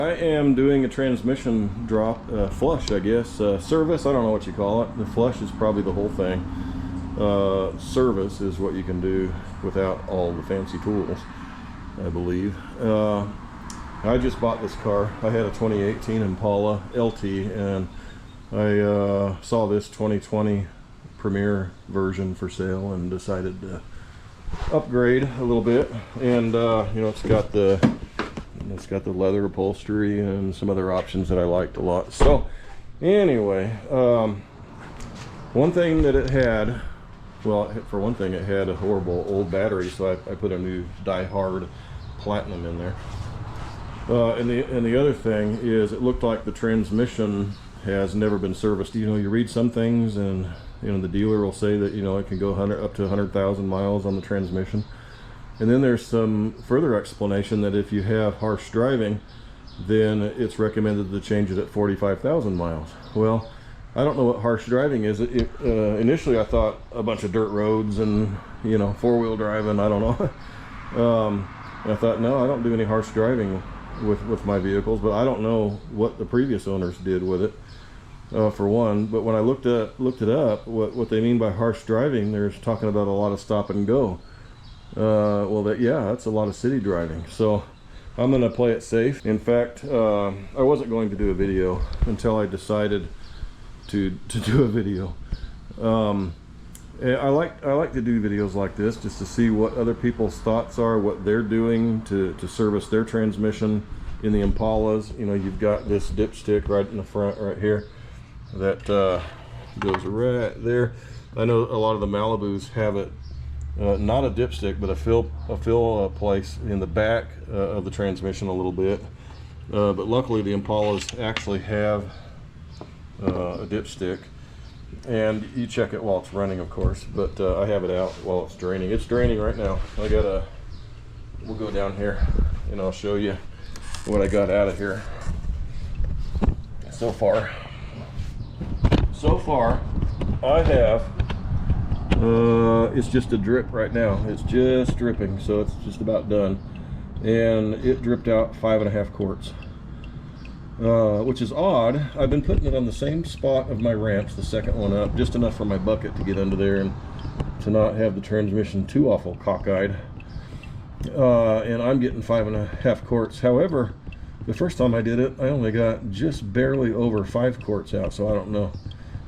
I am doing a transmission drop, flush, I guess. Service, I don't know what you call it. The flush is probably the whole thing. Service is what you can do without all the fancy tools, I believe. I just bought this car. I had a 2018 Impala LT, and I saw this 2020 Premier version for sale and decided to upgrade a little bit. And you know, it's got the leather upholstery and some other options that I liked a lot. So anyway, one thing that it had, well, for one thing, it had a horrible old battery, so I put a new die-hard platinum in there. And the other thing is, it looked like the transmission has never been serviced. You know, you read some things, and you know, the dealer will say that, you know, it can go up to 100,000 miles on the transmission. And then there's some further explanation that if you have harsh driving, then it's recommended to change it at 45,000 miles. Well, I don't know what harsh driving is. Initially I thought a bunch of dirt roads and, you know, four-wheel driving, I don't know. And I thought, no, I don't do any harsh driving with my vehicles, but I don't know what the previous owners did with it, for one. But when I looked it up, what they mean by harsh driving, they're talking about a lot of stop and go. Well, that's a lot of city driving, so I'm going to play it safe. In fact, I wasn't going to do a video until I decided to do a video. I like to do videos like this just to see what other people's thoughts are, what they're doing to service their transmission in the Impalas. You know, you've got this dipstick right in the front right here that goes right there. I know a lot of the Malibus have it, not a dipstick, but a fill place in the back of the transmission a little bit. But luckily the Impalas actually have a dipstick, and you check it while it's running, of course. But I have it out while it's draining. It's draining right now. We'll go down here and I'll show you what I got out of here so far. I have it's just a drip right now. It's just dripping, so it's just about done. And it dripped out 5.5 quarts, which is odd. I've been putting it on the same spot of my ramps, the second one up, just enough for my bucket to get under there and to not have the transmission too awful cockeyed. And I'm getting 5.5 quarts. However, the first time I did it, I only got just barely over 5 quarts out, so I don't know.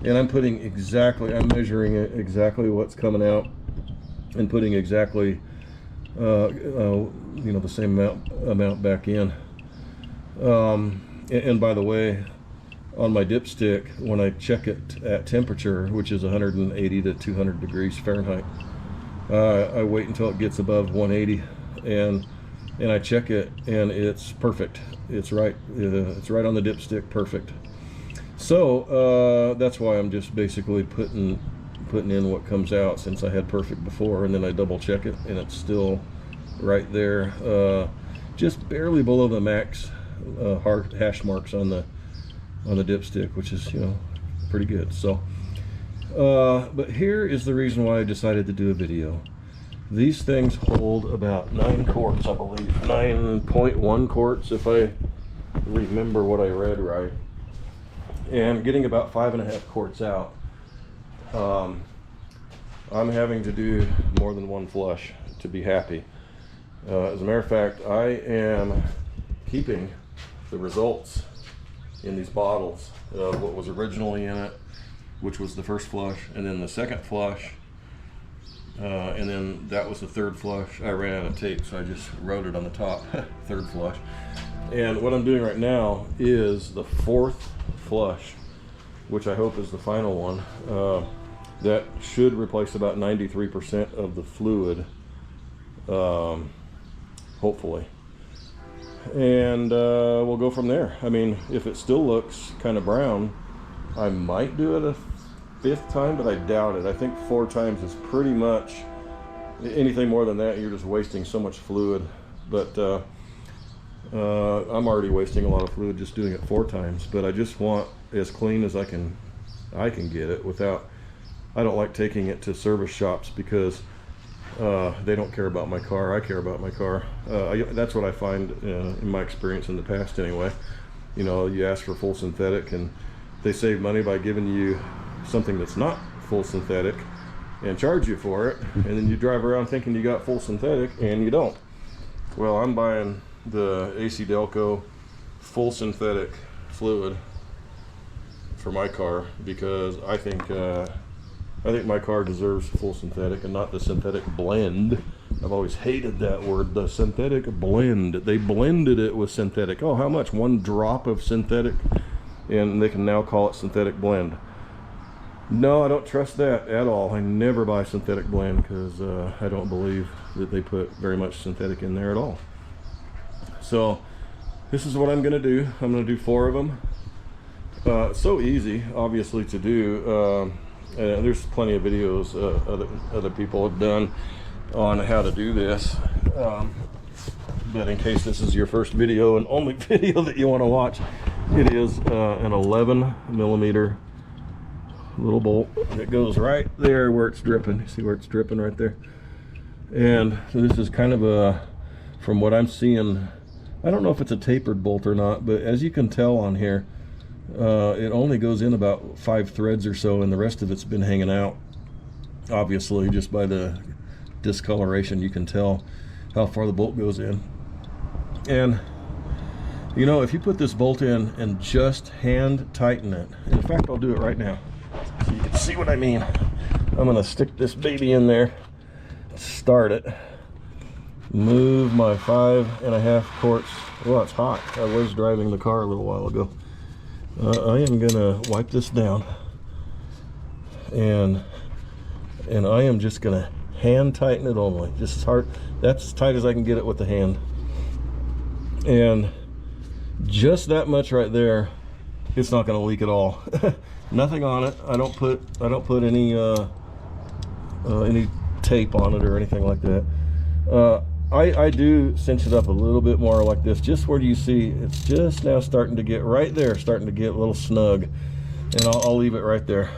And I'm measuring it exactly what's coming out and putting exactly you know, the same amount back in. And by the way, on my dipstick, when I check it at temperature, which is 180 to 200 degrees Fahrenheit, I wait until it gets above 180, and I check it, and it's perfect. It's right on the dipstick, perfect. So that's why I'm just basically putting in what comes out, since I had perfect before, and then I double check it, and it's still right there, just barely below the max hard hash marks on the dipstick, which is, you know, pretty good. So but here is the reason why I decided to do a video. These things hold about 9 quarts, I believe, 9.1 quarts if I remember what I read right, and getting about 5.5 quarts out. I'm having to do more than one flush to be happy. As a matter of fact, I am keeping the results in these bottles of what was originally in it, which was the first flush, and then the second flush, and then that was the third flush. I ran out of tape, so I just wrote it on the top, third flush. And what I'm doing right now is the fourth flush, which I hope is the final one. That should replace about 93% of the fluid, hopefully. And we'll go from there. I mean, if it still looks kind of brown, I might do it a 5th time, but I doubt it. I think 4 times is pretty much, anything more than that, you're just wasting so much fluid. But I'm already wasting a lot of fluid just doing it 4 times. But I just want as clean as I can get it without, I don't like taking it to service shops, because They don't care about my car. I care about my car. That's what I find in my experience in the past anyway. You know, you ask for full synthetic and they save money by giving you something that's not full synthetic and charge you for it, and then you drive around thinking you got full synthetic and you don't. Well, I'm buying the AC Delco full synthetic fluid for my car because I think my car deserves full synthetic and not the synthetic blend. I've always hated that word, the synthetic blend. They blended it with synthetic. Oh, how much? 1 drop of synthetic, and they can now call it synthetic blend. No, I don't trust that at all. I never buy synthetic blend because I don't believe that they put very much synthetic in there at all. So this is what I'm going to do. I'm going to do 4 of them. So easy, obviously, to do. There's plenty of videos other people have done on how to do this. But in case this is your first video and only video that you want to watch, it is an 11 millimeter little bolt. It goes right there where it's dripping. You see where it's dripping right there? And this is kind of a, from what I'm seeing, I don't know if it's a tapered bolt or not, but as you can tell on here, it only goes in about 5 threads or so, and the rest of it's been hanging out. Obviously, just by the discoloration, you can tell how far the bolt goes in. And you know, if you put this bolt in and just hand tighten it, in fact, I'll do it right now so you can see what I mean. I'm gonna stick this baby in there, start it, move my 5.5 quarts. Well, it's hot. I was driving the car a little while ago. I am gonna wipe this down, and I am just gonna hand tighten it only. Just as hard, that's as tight as I can get it with the hand. And just that much right there, it's not gonna leak at all. Nothing on it. I don't put any tape on it or anything like that. I do cinch it up a little bit more like this, just where you see it's just now starting to get right there, starting to get a little snug, and I'll leave it right there.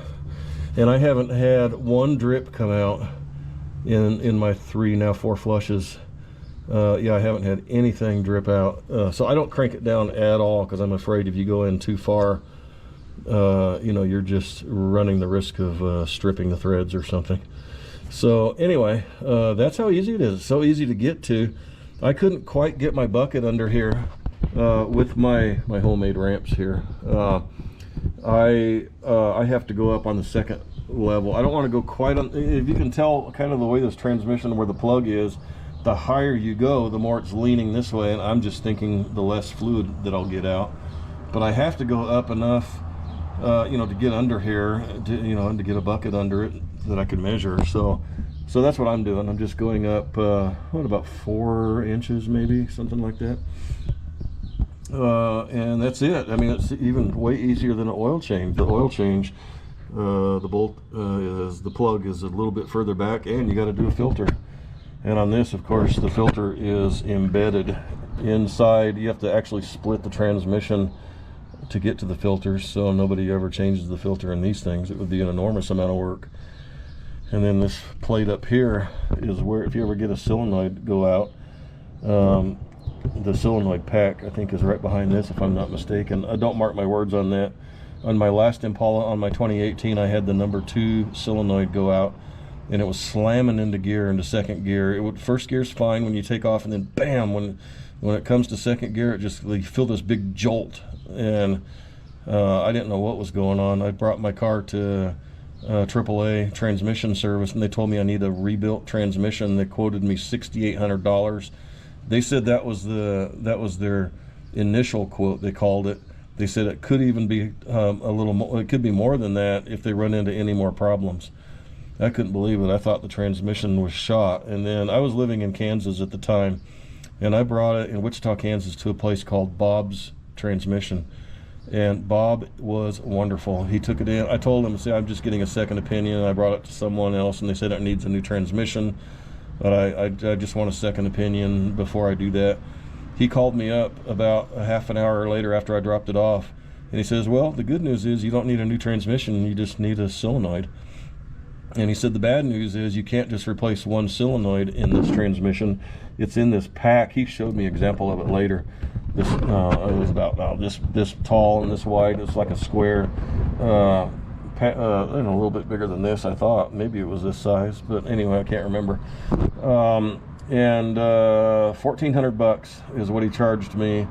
And I haven't had 1 drip come out in my 4 flushes. Yeah, I haven't had anything drip out. So I don't crank it down at all because I'm afraid if you go in too far, you know, you're just running the risk of stripping the threads or something. So anyway, that's how easy it is. It's so easy to get to. I couldn't quite get my bucket under here with my homemade ramps here. I have to go up on the 2nd level. I don't want to go quite on. If you can tell kind of the way this transmission, where the plug is, the higher you go, the more it's leaning this way, and I'm just thinking the less fluid that I'll get out. But I have to go up enough, you know, to get under here, you know, and to get a bucket under it that I could measure. So that's what I'm doing. I'm just going up, what, about 4 inches, maybe, something like that. And that's it. I mean, it's even way easier than an oil change. The oil change, the bolt the plug is a little bit further back, and you got to do a filter. And on this, of course, the filter is embedded inside. You have to actually split the transmission to get to the filters, so nobody ever changes the filter in these things. It would be an enormous amount of work. And then this plate up here is where, if you ever get a solenoid go out, the solenoid pack, I think, is right behind this, if I'm not mistaken. I don't mark my words on that. On my last Impala, on my 2018, I had the number 2 solenoid go out, and it was slamming into gear, into 2nd gear. First gear's fine when you take off, and then bam, when it comes to 2nd gear, you feel this big jolt. And I didn't know what was going on. I brought my car to AAA transmission service, and they told me I need a rebuilt transmission. They quoted me $6,800. They said that was their initial quote. They called it. They said it could even be a little more. It could be more than that if they run into any more problems. I couldn't believe it. I thought the transmission was shot. And then I was living in Kansas at the time, and I brought it in Wichita, Kansas, to a place called Bob's Transmission. And Bob was wonderful. He took it in. I told him, see, I'm just getting a second opinion. I brought it to someone else, and they said it needs a new transmission, but I just want a second opinion before I do that. He called me up about a half an hour later after I dropped it off, and he says, well, the good news is you don't need a new transmission, you just need a solenoid. And he said the bad news is you can't just replace one solenoid in this transmission. It's in this pack. He showed me an example of it later. This it was about this tall and this wide. It's like a square, a little bit bigger than this. I thought maybe it was this size, but anyway, I can't remember. And $1,400 is what he charged me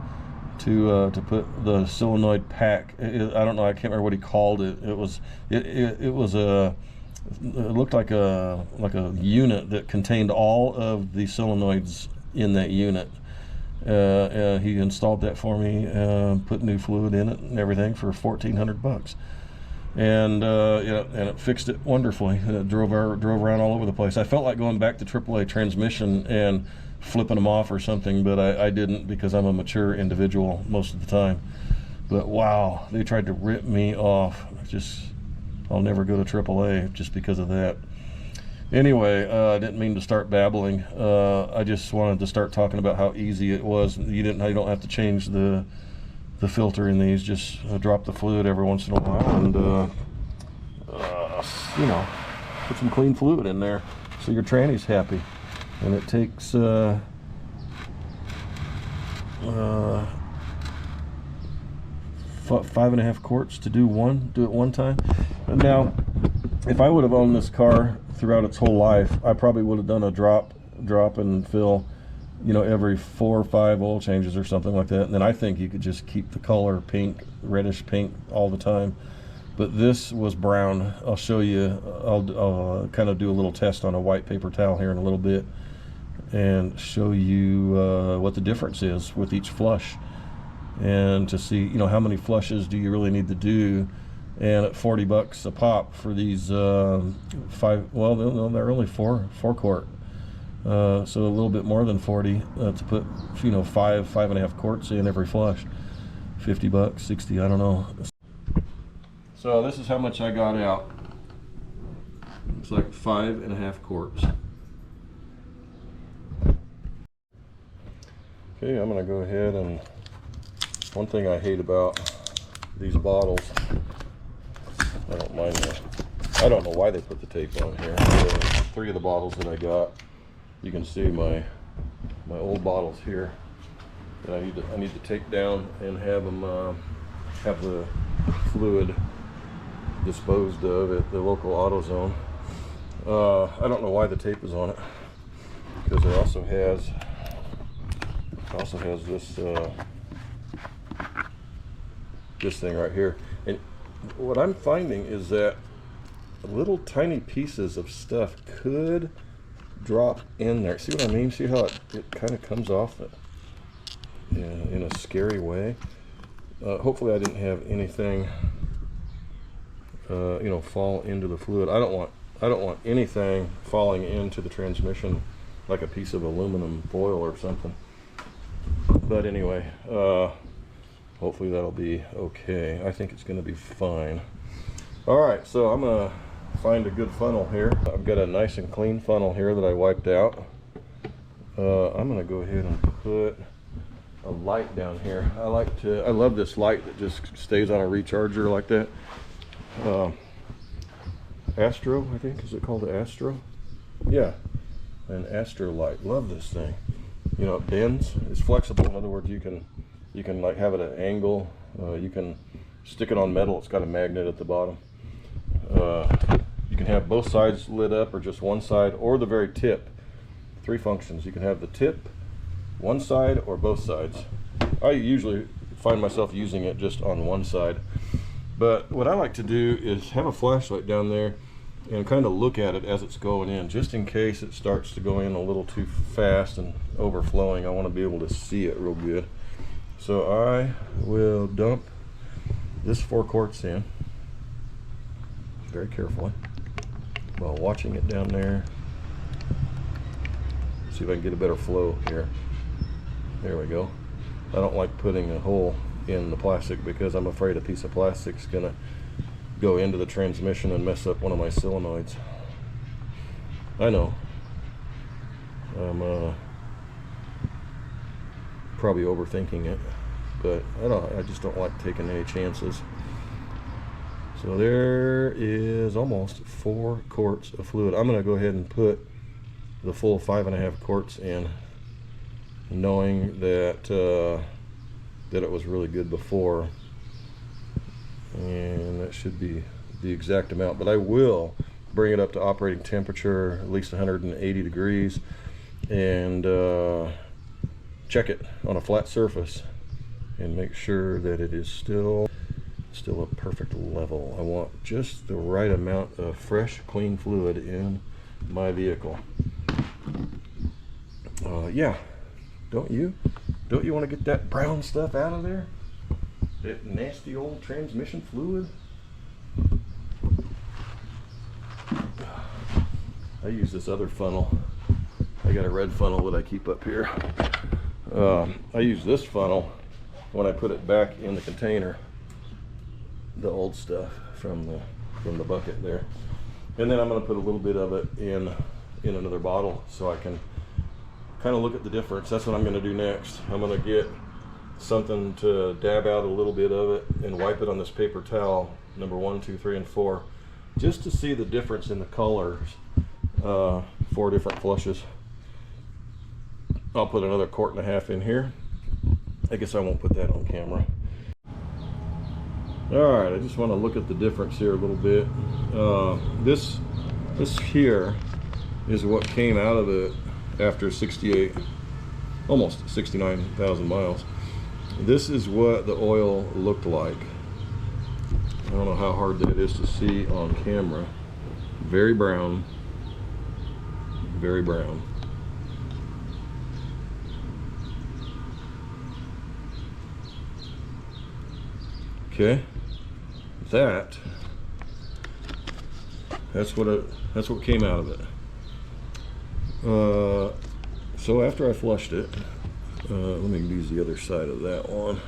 to put the solenoid pack. I don't know. I can't remember what he called it. It was a. It looked like a unit that contained all of the solenoids in that unit. He installed that for me, put new fluid in it and everything for $1,400, and and it fixed it wonderfully. It drove around all over the place. I felt like going back to AAA transmission and flipping them off or something, but I didn't, because I'm a mature individual most of the time. But wow, they tried to rip me off. I'll never go to AAA just because of that. Anyway, I didn't mean to start babbling. I just wanted to start talking about how easy it was. You don't have to change the filter in these. Just drop the fluid every once in a while, and put some clean fluid in there so your tranny's happy. And it takes 5.5 quarts to do it one time. And now, if I would have owned this car throughout its whole life, I probably would have done a drop and fill, every 4 or 5 oil changes or something like that. And then I think you could just keep the color pink, reddish pink all the time. But this was brown. I'll show you. I'll kind of do a little test on a white paper towel here in a little bit and show you what the difference is with each flush, and to see how many flushes do you really need to do. And at $40 a pop for these 5, well, no, they're only 4 quart, so a little bit more than 40 to put 5.5 quarts in every flush. $50, 60, I don't know. So this is how much I got out. It's like 5.5 quarts. Okay, I'm gonna go ahead, and one thing I hate about these bottles, I don't mind that. I don't know why they put the tape on here. 3 of the bottles that I got, you can see my old bottles here that I need to take down and have them have the fluid disposed of at the local AutoZone. I don't know why the tape is on it, because it also has this thing right here. And what I'm finding is that little tiny pieces of stuff could drop in there. See what I mean? See how it kind of comes off in a scary way? Hopefully I didn't have anything fall into the fluid. I don't want anything falling into the transmission like a piece of aluminum foil or something. But anyway, hopefully that'll be okay. I think it's going to be fine. Alright, so I'm going to find a good funnel here. I've got a nice and clean funnel here that I wiped out. I'm going to go ahead and put a light down here. I love this light that just stays on a recharger like that. Astro, I think, is it called the Astro? Yeah, an Astro light. Love this thing. It bends. It's flexible. In other words, you can like have it at an angle. You can stick it on metal. It's got a magnet at the bottom. You can have both sides lit up, or just one side, or the very tip. 3 functions. You can have the tip, one side, or both sides. I usually find myself using it just on one side. But what I like to do is have a flashlight down there and kind of look at it as it's going in, just in case it starts to go in a little too fast and overflowing. I want to be able to see it real good. So I will dump this 4 quarts in very carefully while watching it down there. See if I can get a better flow here. There we go. I don't like putting a hole in the plastic because I'm afraid a piece of plastic's gonna go into the transmission and mess up one of my solenoids. I know. I'm probably overthinking it, but I just don't like taking any chances. So there is almost 4 quarts of fluid. I'm going to go ahead and put the full 5.5 quarts in, knowing that that it was really good before, and that should be the exact amount. But I will bring it up to operating temperature, at least 180 degrees, and check it on a flat surface and make sure that it is still a perfect level. I want just the right amount of fresh, clean fluid in my vehicle. Yeah, don't you want to get that brown stuff out of there? That nasty old transmission fluid? I use this other funnel. I got a red funnel that I keep up here. I use this funnel when I put it back in the container, the old stuff from the bucket there, and then I'm going to put a little bit of it in another bottle so I can kind of look at the difference. That's what I'm going to do next. I'm going to get something to dab out a little bit of it and wipe it on this paper towel, number 1, 2, 3, and 4, just to see the difference in the colors. 4 different flushes. I'll put another 1.5 quarts in here. I guess I won't put that on camera. Alright, I just want to look at the difference here a little bit. This here is what came out of it after 68, almost 69,000 miles. This is what the oil looked like. I don't know how hard that is to see on camera. Very brown. Very brown. Okay, that's what came out of it. So after I flushed it, let me use the other side of that one.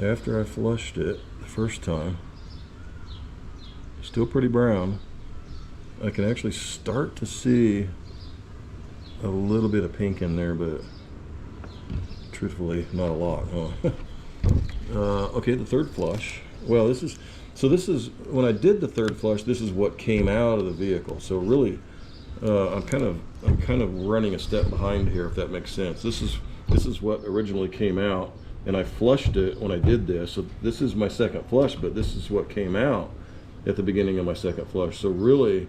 After I flushed it the first time, still pretty brown. I can actually start to see a little bit of pink in there, but truthfully not a lot, huh? Okay, the third flush. Well, this is when I did the third flush, this is what came out of the vehicle. So really, I'm kind of running a step behind here, if that makes sense. This is what originally came out, and I flushed it when I did this. So this is my second flush, but this is what came out at the beginning of my second flush. So really,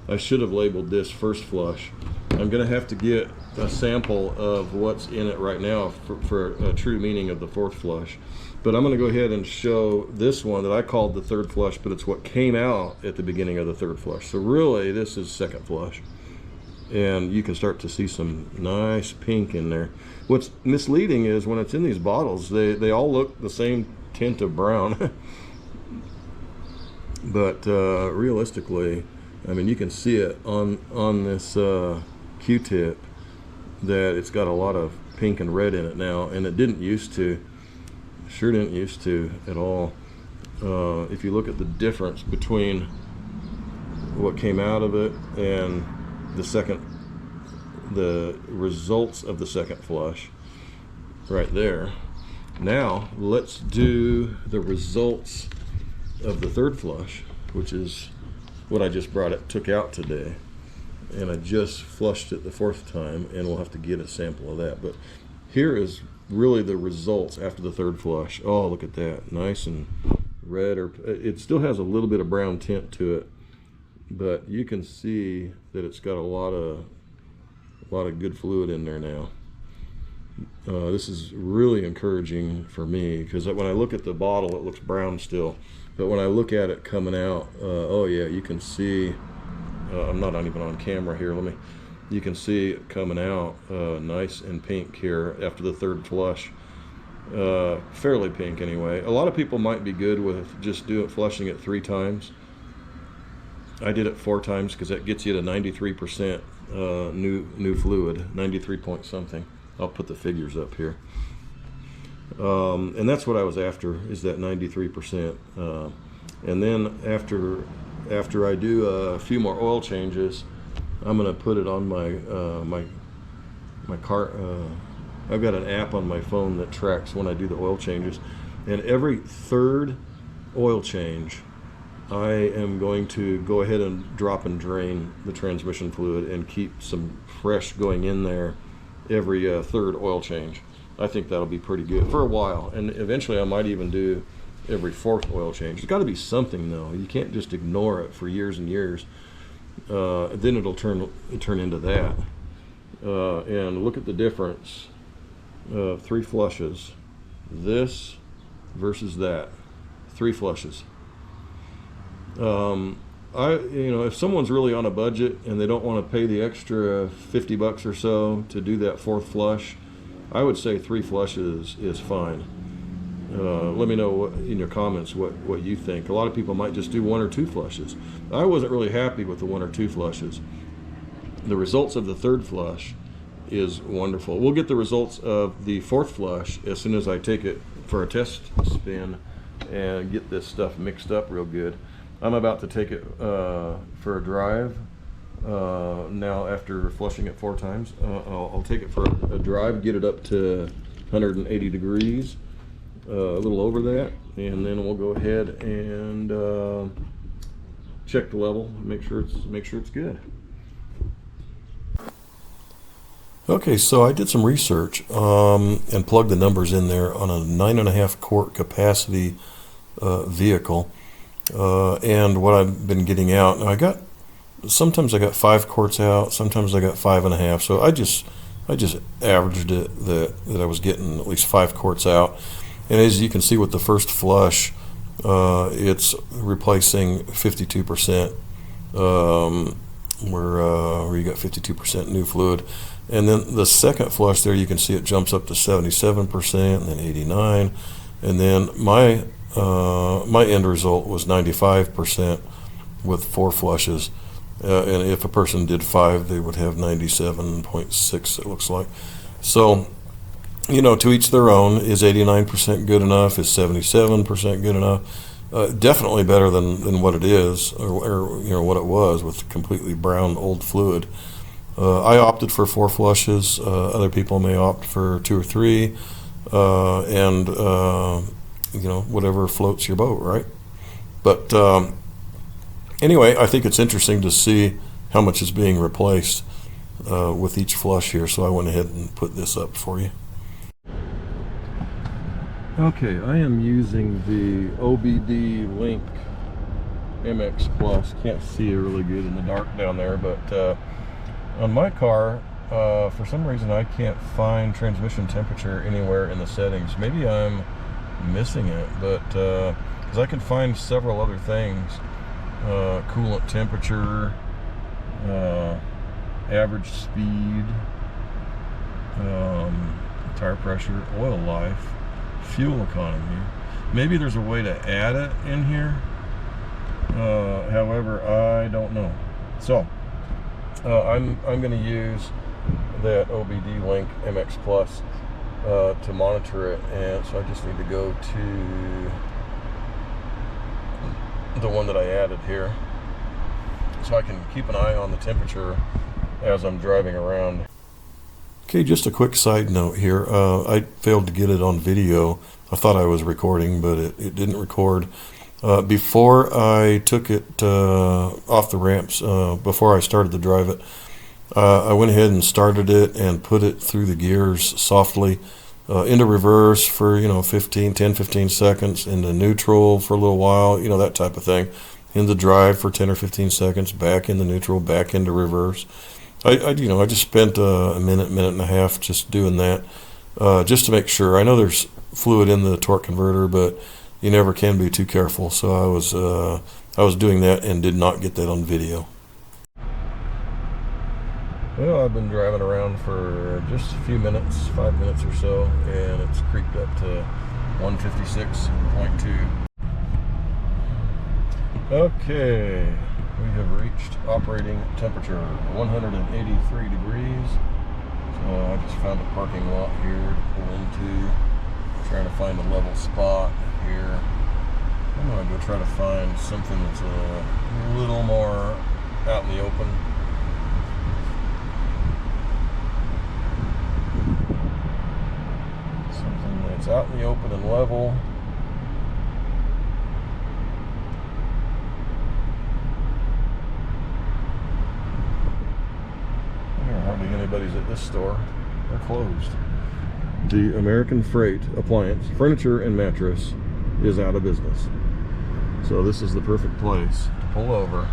I should have labeled this first flush. I'm going to have to get a sample of what's in it right now for a true meaning of the fourth flush. But I'm going to go ahead and show this one that I called the third flush, but it's what came out at the beginning of the third flush. So really, this is second flush. And you can start to see some nice pink in there. What's misleading is when it's in these bottles, they all look the same tint of brown. But realistically, I mean, you can see it on this Q-tip that it's got a lot of pink and red in it now, and it didn't used to. Sure didn't used to at all. If you look at the difference between what came out of it and the results of the second flush, right there. Now let's do the results of the third flush, which is what I just took out today, and I just flushed it the fourth time, and we'll have to get a sample of that. But here is really the results after the third flush. Oh, look at that, nice and red, or it still has a little bit of brown tint to it, but you can see that it's got a lot of good fluid in there now. This is really encouraging for me, because when I look at the bottle, it looks brown still, but when I look at it coming out, oh yeah, you can see. I'm not even on camera here. You can see it coming out nice and pink here after the third flush. Fairly pink anyway. A lot of people might be good with just flushing it 3 times. I did it 4 times because that gets you to 93% new fluid, 93 point something. I'll put the figures up here. And that's what I was after, is that 93%. And then after I do a few more oil changes, I'm going to put it on my car. I've got an app on my phone that tracks when I do the oil changes, and every third oil change, I am going to go ahead and drop and drain the transmission fluid and keep some fresh going in there every third oil change. I think that'll be pretty good for a while, and eventually I might even do every fourth oil change. There's got to be something though. You can't just ignore it for years and years. Then it'll turn into that. And look at the difference. 3 flushes. This versus that. 3 flushes. If someone's really on a budget and they don't want to pay the extra $50 or so to do that 4th flush, I would say 3 flushes is fine. Let me know in your comments what you think. A lot of people might just do 1 or 2 flushes. I wasn't really happy with the 1 or 2 flushes. The results of the 3rd flush is wonderful. We'll get the results of the 4th flush as soon as I take it for a test spin and get this stuff mixed up real good. I'm about to take it for a drive now after flushing it 4 times. I'll take it for a drive, get it up to 180 degrees, a little over that, and then we'll go ahead and check the level, make sure it's good. Okay, so I did some research and plugged the numbers in there on a 9.5 quart capacity vehicle, and what I've been getting out. Now sometimes I got 5 quarts out, sometimes I got 5.5. So I just averaged it that I was getting at least 5 quarts out. And as you can see with the first flush, it's replacing 52%, where you got 52% new fluid. And then the second flush there, you can see it jumps up to 77%, and then 89%. And then my end result was 95% with 4 flushes. And if a person did 5, they would have 97.6, it looks like. So, to each their own. Is 89% good enough? Is 77% good enough? Definitely better than what it is, or what it was with completely brown old fluid. I opted for 4 flushes. Other people may opt for 2 or 3, and whatever floats your boat, right? But anyway, I think it's interesting to see how much is being replaced with each flush here. So I went ahead and put this up for you. Okay, I am using the OBD Link MX Plus. Can't see it really good in the dark down there, but on my car, for some reason I can't find transmission temperature anywhere in the settings. Maybe I'm missing it, but because I can find several other things: coolant temperature, average speed, tire pressure, oil life, fuel economy. Maybe there's a way to add it in here. However, I don't know. So I'm going to use that OBD Link MX Plus to monitor it, and so I just need to go to the one that I added here, so I can keep an eye on the temperature as I'm driving around. Okay, just a quick side note here. I failed to get it on video. I thought I was recording, but it didn't record. Before I took it off the ramps, before I started to drive it, I went ahead and started it and put it through the gears softly, into reverse for 10-15 seconds, into neutral for a little while, that type of thing, into drive for 10 or 15 seconds, back into neutral, back into reverse. I just spent a minute and a half just doing that, just to make sure. I know there's fluid in the torque converter, but you never can be too careful. So I was doing that and did not get that on video. Well, I've been driving around for just a few minutes, 5 minutes or so, and it's creeped up to 156.2. Okay, we have reached operating temperature, 183 degrees. So I just found a parking lot here to pull into. Trying to find a level spot here. I'm going to go try to find something that's a little more out in the open. Something that's out in the open and level. buddies at this store are closed. The American Freight Appliance, Furniture and Mattress is out of business. So this is the perfect place to pull over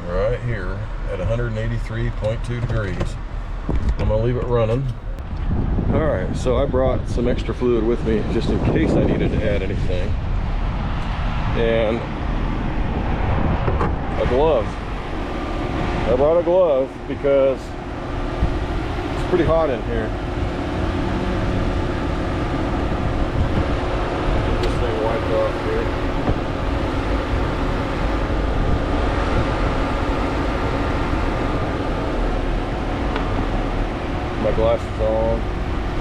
right here at 183.2 degrees. I'm gonna leave it running. All right, so I brought some extra fluid with me just in case I needed to add anything. And a glove. I brought a glove because it's pretty hot in here. Get this thing wiped off here. My glasses on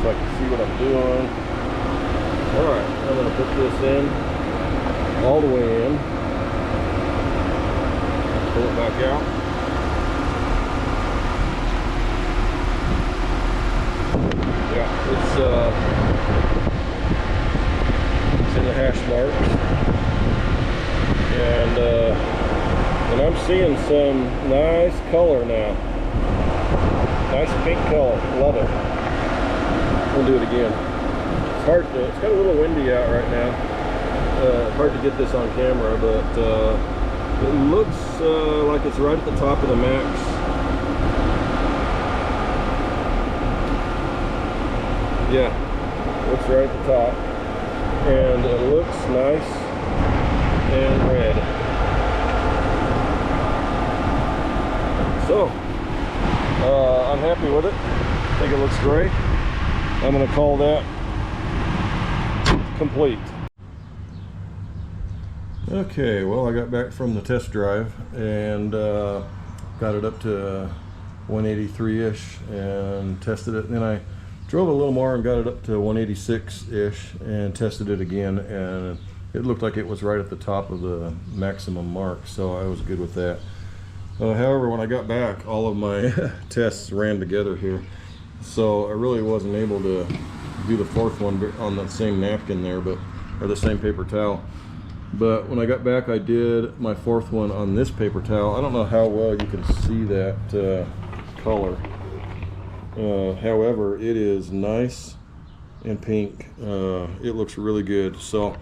so I can see what I'm doing. Alright, I'm going to put this in all the way in. Pull it back out. Yeah, it's in the hash marks. And I'm seeing some nice color now. Nice pink color, love it. We'll do it again. It's hard to, it's got a little windy out right now. Hard to get this on camera, but it looks like it's right at the top of the max. Yeah, looks right at the top. And it looks nice and red. So, I'm happy with it. I think it looks great. I'm going to call that complete. Okay, well, I got back from the test drive and got it up to 183-ish and tested it. And then I drove a little more and got it up to 186-ish and tested it again. And it looked like it was right at the top of the maximum mark, so I was good with that. However, when I got back, all of my tests ran together here, so I really wasn't able to do the fourth one on that same napkin there, or the same paper towel. But when I got back, I did my fourth one on this paper towel. I don't know how well you can see that color. However, it is nice and pink. It looks really good. So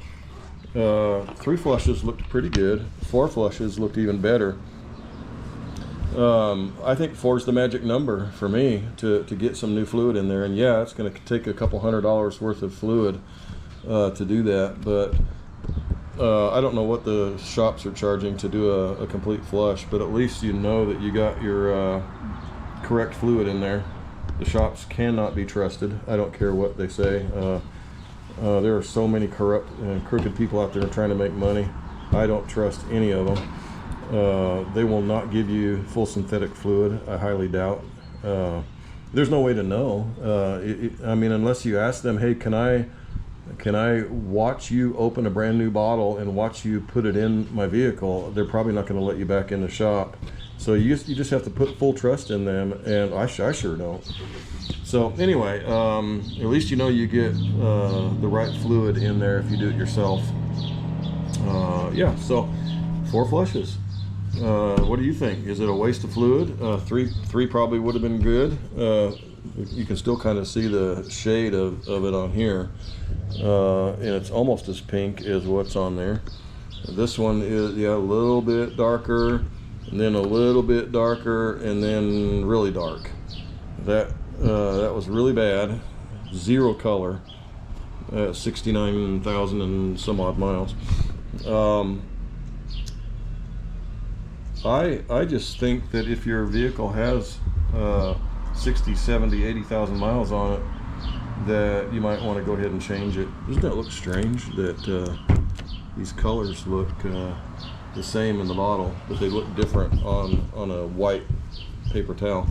3 flushes looked pretty good. 4 flushes looked even better. I think 4 is the magic number for me to get some new fluid in there. And yeah, it's going to take a couple $100 worth of fluid to do that. But I don't know what the shops are charging to do a complete flush. But at least you know that you got your correct fluid in there. The shops cannot be trusted. I don't care what they say. There are so many corrupt and crooked people out there trying to make money. I don't trust any of them. They will not give you full synthetic fluid, I highly doubt. There's no way to know. I mean, unless you ask them, hey, can I watch you open a brand new bottle and watch you put it in my vehicle? They're probably not going to let you back in the shop. So you just have to put full trust in them, and I sure don't. So anyway, at least you know you get the right fluid in there if you do it yourself. Yeah, so 4 flushes. What do you think? Is it a waste of fluid? Three probably would have been good. You can still kind of see the shade of it on here, and it's almost as pink as what's on there. This one is, yeah, a little bit darker, and then a little bit darker, and then really dark. That was really bad. 0 color. 69,000 and some odd miles. I just think that if your vehicle has 60, 70, 80,000 miles on it, that you might want to go ahead and change it. Doesn't that look strange that these colors look the same in the bottle, but they look different on a white paper towel?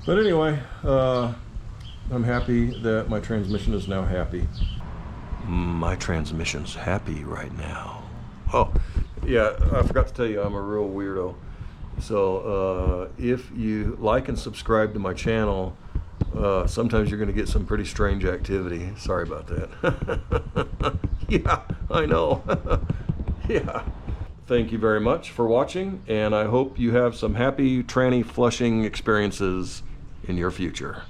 But anyway, I'm happy that my transmission is now happy. My transmission's happy right now. Oh, yeah, I forgot to tell you, I'm a real weirdo. So if you like and subscribe to my channel, sometimes you're going to get some pretty strange activity. Sorry about that. Yeah, I know. Yeah. thank you very much for watching, and I hope you have some happy tranny flushing experiences in your future.